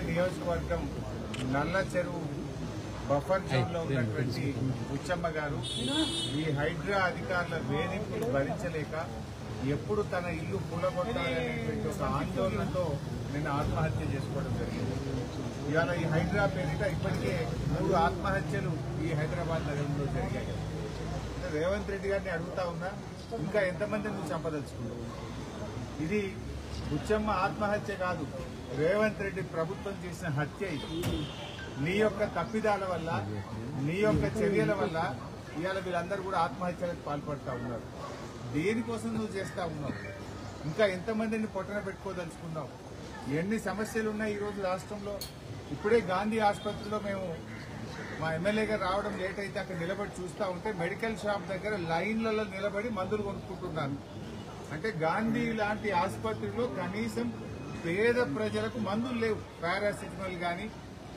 నియోజకవర్గం నల్ల చెరువు బఫర్ జోన్ లో ఉన్నటువంటి బుచ్చమ్మ గారు ఈ హైడ్రా అధికారుల వేధింపులు భరించలేక ఎప్పుడు తన ఇల్లు కూలగొట్టాలనేటువంటి ఒక ఆందోళనతో నేను ఆత్మహత్య చేసుకోవడం జరిగింది. ఇవాళ ఈ హైడ్రా పేరిట ఇప్పటికే 3 ఆత్మహత్యలు ఈ హైదరాబాద్ నగరంలో జరిగాయి. రేవంత్ రెడ్డి గారిని అడుగుతా ఉన్నా, ఇంకా ఎంతమంది నువ్వు చంపదలుచుకున్నావు? ఇది బుచ్చమ్మ ఆత్మహత్య కాదు, రేవంత్ రెడ్డి ప్రభుత్వం చేసిన హత్య. నీ యొక్క తప్పిదాల వల్ల, నీ యొక్క చర్యల వల్ల ఇవాళ వీళ్ళందరూ కూడా ఆత్మహత్యలకు పాల్పడతా ఉన్నారు. దేనికోసం నువ్వు చేస్తా ఉన్నావు? ఇంకా ఎంతమందిని పొట్టన పెట్టుకోదలుచుకున్నావు? ఎన్ని సమస్యలు ఉన్నాయి ఈరోజు రాష్ట్రంలో. ఇప్పుడే గాంధీ ఆసుపత్రిలో మేము మా ఎమ్మెల్యే గారు రావడం లేట్ అయితే అక్కడ నిలబడి చూస్తూ ఉంటే మెడికల్ షాప్ దగ్గర లైన్లలో నిలబడి మందులు కొనుక్కుంటున్నారు. అంటే గాంధీ లాంటి ఆసుపత్రిలో కనీసం పేద ప్రజలకు మందులు లేవు. పారాసిటమాల్ కానీ,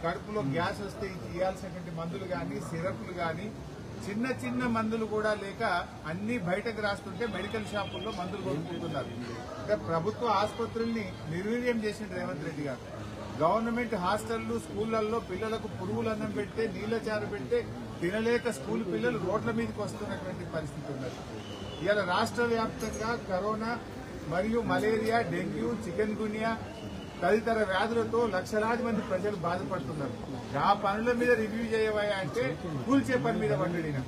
కడుపులో గ్యాస్ వస్తే ఇవ్వాల్సినటువంటి మందులు కానీ, సిరప్లు కానీ, చిన్న చిన్న మందులు కూడా లేక అన్ని బయటకు రాస్తుంటే మెడికల్ షాపుల్లో మందులు కొనుక్కుంటున్నారు. అంటే ప్రభుత్వ ఆసుపత్రుల్ని నిర్వీర్యం చేసిన రేవంత్ రెడ్డి గారు. గవర్నమెంట్ హాస్టళ్లు, స్కూళ్లలో పిల్లలకు పురుగులు అన్నం పెడితే, నీళ్లచారు పెడితే తినలేక స్కూల్ పిల్లలు రోడ్ల మీదకి వస్తున్నటువంటి పరిస్థితి ఉన్నది. ఇవాళ రాష్ట్ర వ్యాప్తంగా కరోనా మరియు మలేరియా, డెంగ్యూ, చికెన్ గున్యా తదితర వ్యాధులతో లక్షలాది మంది ప్రజలు బాధపడుతున్నారు. ఆ పనుల మీద రివ్యూ చేయవా అంటే కూల్చే పని మీద పడ్డాడిన.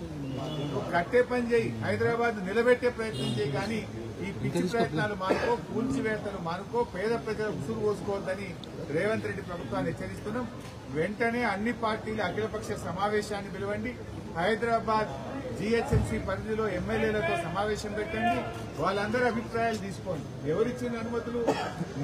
నువ్వు కట్టే పని చేయి, హైదరాబాద్ నిలబెట్టే ప్రయత్నం చేయి, కానీ ఈ పిచ్చి ప్రయత్నాలు మానుకో, కూల్చివేతలు మానుకో, పేద ప్రజల ఉసురు పోసుకోవద్దని రేవంత్ రెడ్డి ప్రభుత్వాన్ని హెచ్చరిస్తున్నాం. వెంటనే అన్ని పార్టీల అఖిలపక్ష సమావేశాన్ని పిలవండి. హైదరాబాద్ జీహెచ్ఎంసీ పరిధిలో ఎమ్మెల్యేలతో సమావేశం పెట్టండి. వాళ్ళందరి అభిప్రాయాలు తీసుకోండి. ఎవరిచ్చిన అనుమతులు?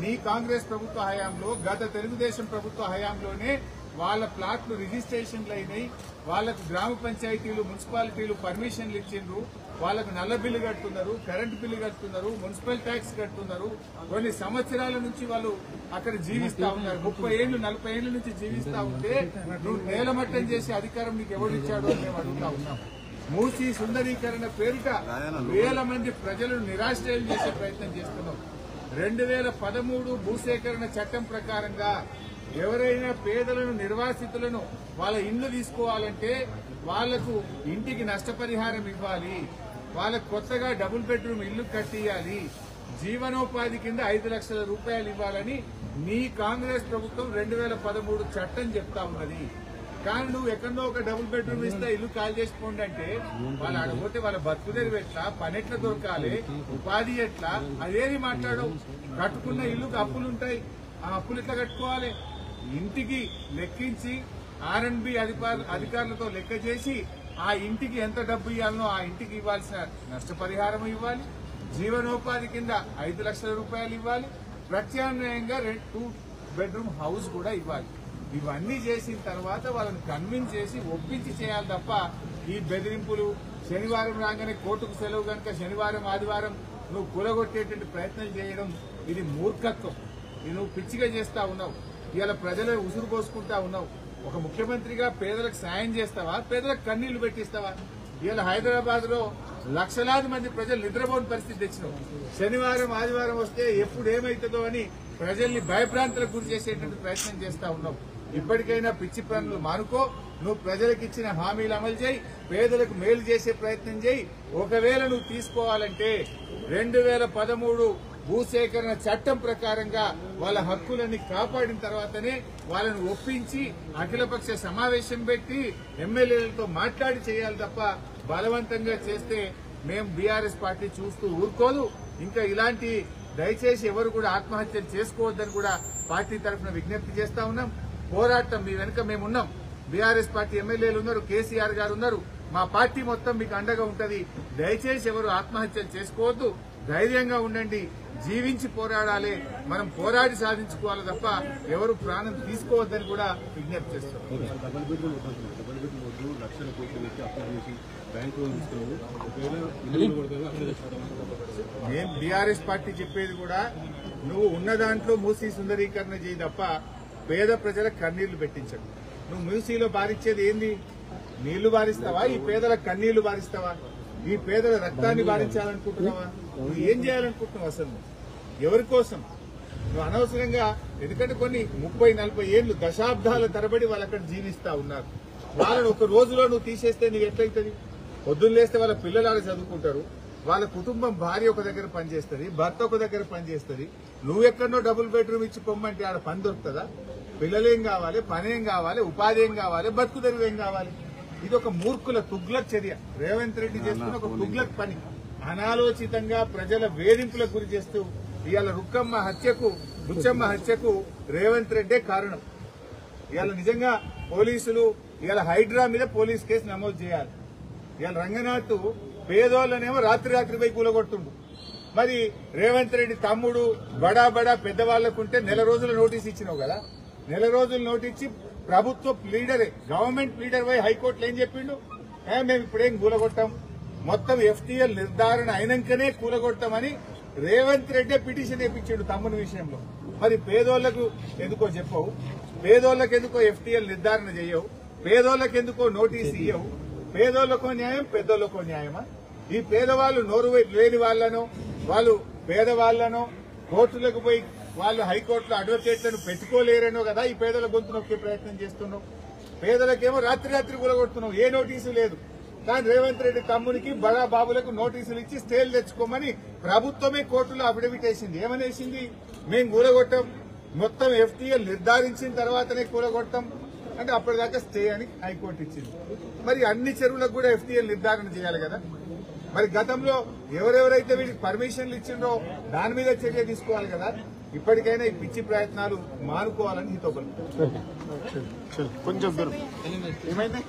నీ కాంగ్రెస్ ప్రభుత్వ హయాంలో, గత తెలుగుదేశం ప్రభుత్వ హయాంలోనే వాళ్ళ ప్లాట్లు రిజిస్ట్రేషన్లు అయినాయి. వాళ్లకు గ్రామ పంచాయతీలు, మున్సిపాలిటీలు పర్మిషన్లు ఇచ్చిండ్రు. వాళ్లకు నల్ల బిల్లు కడుతున్నారు, కరెంటు బిల్లు కడుతున్నారు, మున్సిపల్ ట్యాక్స్ కడుతున్నారు. కొన్ని సంవత్సరాల నుంచి వాళ్ళు అక్కడ జీవిస్తా ఉన్నారు. 30 ఏళ్లు 40 ఏళ్ల నుంచి జీవిస్తా ఉంటే నువ్వు నేలమట్టం చేసే అధికారం నీకు ఎవరు ఇచ్చాడో అని మేము అడుగుతా ఉన్నాం. మూసీ సుందరీకరణ పేరిట వేల మంది ప్రజలను నిరాశ్రయం చేసే ప్రయత్నం చేస్తున్నాం. 2013 భూసేకరణ చట్టం ప్రకారంగా ఎవరైనా పేదలను, నిర్వాసితులను వాళ్ళ ఇళ్లు తీసుకోవాలంటే వాళ్లకు ఇంటికి నష్టపరిహారం ఇవ్వాలి, వాళ్ళకు కొత్తగా డబుల్ బెడ్రూమ్ ఇల్లు కట్టియాలి, జీవనోపాధి కింద 5 లక్షల రూపాయలు ఇవ్వాలని నీ కాంగ్రెస్ ప్రభుత్వం 2013 చట్టం చెప్తా ఉన్నది. కానీ నువ్వు ఎక్కడో ఒక డబుల్ బెడ్రూమ్ ఇస్తే ఇల్లు కాల్ చేసుకోండి అంటే వాళ్ళు ఆడపోతే వాళ్ళ బతుకుదేరు ఎట్లా, పని ఎట్లా దొరకాలి, ఉపాధి ఎట్లా, అదేది మాట్లాడవు. కట్టుకున్న ఇల్లుకు అప్పులుంటాయి, ఆ అప్పులు ఎట్లా కట్టుకోవాలి? ఇంటికి లెక్కించి R&B అధికారులతో లెక్క చేసి ఆ ఇంటికి ఎంత డబ్బు ఇవ్వాలనో ఆ ఇంటికి ఇవ్వాల్సిన నష్టపరిహారం ఇవ్వాలి, జీవనోపాధి కింద 5 లక్షల రూపాయలు ఇవ్వాలి, ప్రత్యామ్నాయంగా 2 బెడ్రూమ్ హౌస్ కూడా ఇవ్వాలి. ఇవన్నీ చేసిన తర్వాత వాళ్ళని కన్విన్స్ చేసి ఒప్పించి చేయాలి తప్ప ఈ బెదిరింపులు, శనివారం రాగానే కోర్టుకు సెలవు కనుక శనివారం ఆదివారం నువ్వు కూలగొట్టేటువంటి ప్రయత్నం చేయడం ఇది మూర్ఖత్వం. ఇది నువ్వు పిచ్చిగా చేస్తా ఉన్నావు. ఇవాళ ప్రజలు ఉసురు పోసుకుంటా ఉన్నావు. ఒక ముఖ్యమంత్రిగా పేదలకు సాయం చేస్తావా, పేదలకు కన్నీళ్లు పెట్టిస్తావా? ఇవాళ హైదరాబాద్ లో లక్షలాది మంది ప్రజలు నిద్రపోని పరిస్థితి తెచ్చినావు. శనివారం ఆదివారం వస్తే ఎప్పుడు ఏమైతుందో అని ప్రజల్ని భయభ్రాంతులకు గురి చేసేటువంటి ప్రయత్నం చేస్తా ఉన్నావు. ఇప్పటికైనా పిచ్చి పనులు మానుకో. నువ్వు ప్రజలకు ఇచ్చిన హామీలు అమలు చేయి, పేదలకు మేలు చేసే ప్రయత్నం చేయి. ఒకవేళ నువ్వు తీసుకోవాలంటే 2013 భూసేకరణ చట్టం ప్రకారంగా వాళ్ళ హక్కులన్నీ కాపాడిన తర్వాతనే వాళ్ళని ఒప్పించి అఖిలపక్ష సమావేశం పెట్టి ఎమ్మెల్యేలతో మాట్లాడి చేయాలి తప్ప బలవంతంగా చేస్తే మేము బీఆర్ఎస్ పార్టీ చూస్తూ ఊరుకోదు. ఇంకా ఇలాంటి దయచేసి ఎవరు కూడా ఆత్మహత్యలు చేసుకోవద్దని కూడా పార్టీ తరఫున విజ్ఞప్తి చేస్తా ఉన్నాం. పోరాటం మీ వెనుక మేమున్నాం. బీఆర్ఎస్ పార్టీ ఎమ్మెల్యేలు ఉన్నారు, కేసీఆర్ గారు ఉన్నారు. మా పార్టీ మొత్తం మీకు అండగా ఉంటది. దయచేసి ఎవరు ఆత్మహత్యలు చేసుకోవద్దు, ధైర్యంగా ఉండండి, జీవించి పోరాడాలి. మనం పోరాడి సాధించుకోవాలి తప్ప ఎవరు ప్రాణం తీసుకోవద్దని కూడా విజ్ఞప్తి చేస్తాం. మేము బీఆర్ఎస్ పార్టీ చెప్పేది కూడా నువ్వు ఉన్న దాంట్లో మూసీ సుందరీకరణ చేయి తప్ప పేద ప్రజల కన్నీళ్లు పెట్టించడు. నువ్వు మూసీలో బారిచ్చేది ఏంది? నీళ్లు బారిస్తావా? ఈ పేదల కన్నీళ్లు బారిస్తావా? ఈ పేదల రక్తాన్ని బారించాలనుకుంటున్నావా? నువ్వు ఏం చేయాలనుకుంటున్నావు అసలు? ఎవరి కోసం? నువ్వు అనవసరంగా, ఎందుకంటే కొన్ని 30-40 ఏళ్లు దశాబ్దాల తరబడి వాళ్ళు అక్కడ జీవిస్తా ఉన్నారు. వాళ్ళని ఒక రోజులో నువ్వు తీసేస్తే నీకు ఎట్లయితుంది? పొద్దున్న లేస్తే వాళ్ళ పిల్లలు ఆడ చదువుకుంటారు, వాళ్ళ కుటుంబం భార్య ఒక దగ్గర పనిచేస్తుంది, భర్త ఒక దగ్గర పనిచేస్తుంది. నువ్వెక్కడో డబుల్ బెడ్రూమ్ ఇచ్చి పొమ్మంటే ఆడ పని దొరుకుతుందా? పిల్లలేం కావాలి, పనేం కావాలి, ఉపాధి ఏం కావాలి, బతుకు తెరువు ఏం కావాలి? ఇది ఒక మూర్ఖుల తుగ్లక్ చర్య. రేవంత్ రెడ్డి చేస్తున్న ఒక తుగ్లక్ పని. అనాలోచితంగా ప్రజల వేధింపులకు గురి చేస్తూ ఇవాళ బుచ్చమ్మ హత్యకు రేవంత్ రెడ్డే కారణం. ఇవాళ నిజంగా పోలీసులు ఇవాళ హైడ్రా మీద పోలీస్ కేసు నమోదు చేయాలి. ఇవాళ రంగనాథ్ పేదోళ్ళనేమో రాత్రి పోయి కూలగొట్టుండు. మరి రేవంత్ రెడ్డి తమ్ముడు బడా పెద్దవాళ్లకుంటే నెల రోజుల నోటీస్ ఇచ్చినావు కదా. నెల రోజులు నోటీస్ ప్రభుత్వ లీడరే, గవర్నమెంట్ లీడర్ పోయి హైకోర్టులో ఏం చెప్పిండు? మేము ఇప్పుడేం కూలగొట్టాం, మొత్తం ఎఫ్టీఎల్ నిర్ధారణ అయినాకనే కూలగొట్టామని రేవంత్ రెడ్డి పిటిషన్ వేయించాడు తమ్ముని విషయంలో. మరి పేదోళ్లకు ఎందుకో చెప్పవు? పేదోళ్లకు ఎందుకో ఎఫ్టీఎల్ నిర్ధారణ చేయవు? పేదోళ్లకు ఎందుకో నోటీస్ ఇయ్యవు? పేదోళ్లకో న్యాయం, పెద్దోళ్లకో న్యాయమా? ఈ పేదవాళ్లు నోరు లేని వాళ్లను, వాళ్ళు పేదవాళ్లను కోర్టులకు పోయి వాళ్ళు హైకోర్టులో అడ్వకేట్లను పెట్టుకోలేరనో కదా ఈ పేదల గొంతు నొక్కే ప్రయత్నం చేస్తున్నావు. పేదలకేమో రాత్రి కూలగొడుతున్నావు, ఏ నోటీసు లేదు. కానీ రేవంత్ రెడ్డి తమ్మునికి బడా బాబులకు నోటీసులు ఇచ్చి స్టేలు తెచ్చుకోమని ప్రభుత్వమే కోర్టులో అఫిడవిట్ వేసింది. ఏమని వేసింది? మేము కూలగొట్టాం, మొత్తం ఎఫ్టీఎల్ నిర్ధారించిన తర్వాతనే కూలగొట్టాం అంటే అప్పటిదాకా స్టే అని హైకోర్టు ఇచ్చింది. మరి అన్ని చెరువులకు కూడా ఎఫ్టీఎల్ నిర్ధారణ చేయాలి కదా. మరి గతంలో ఎవరెవరైతే వీటికి పర్మిషన్లు ఇచ్చిండ్రో దాని మీద చర్య తీసుకోవాలి కదా. ఇప్పటికైనా ఈ పిచ్చి ప్రయత్నాలు మానుకోవాలని హితోపలుకుతారు. కొంచెం ఏమైంది?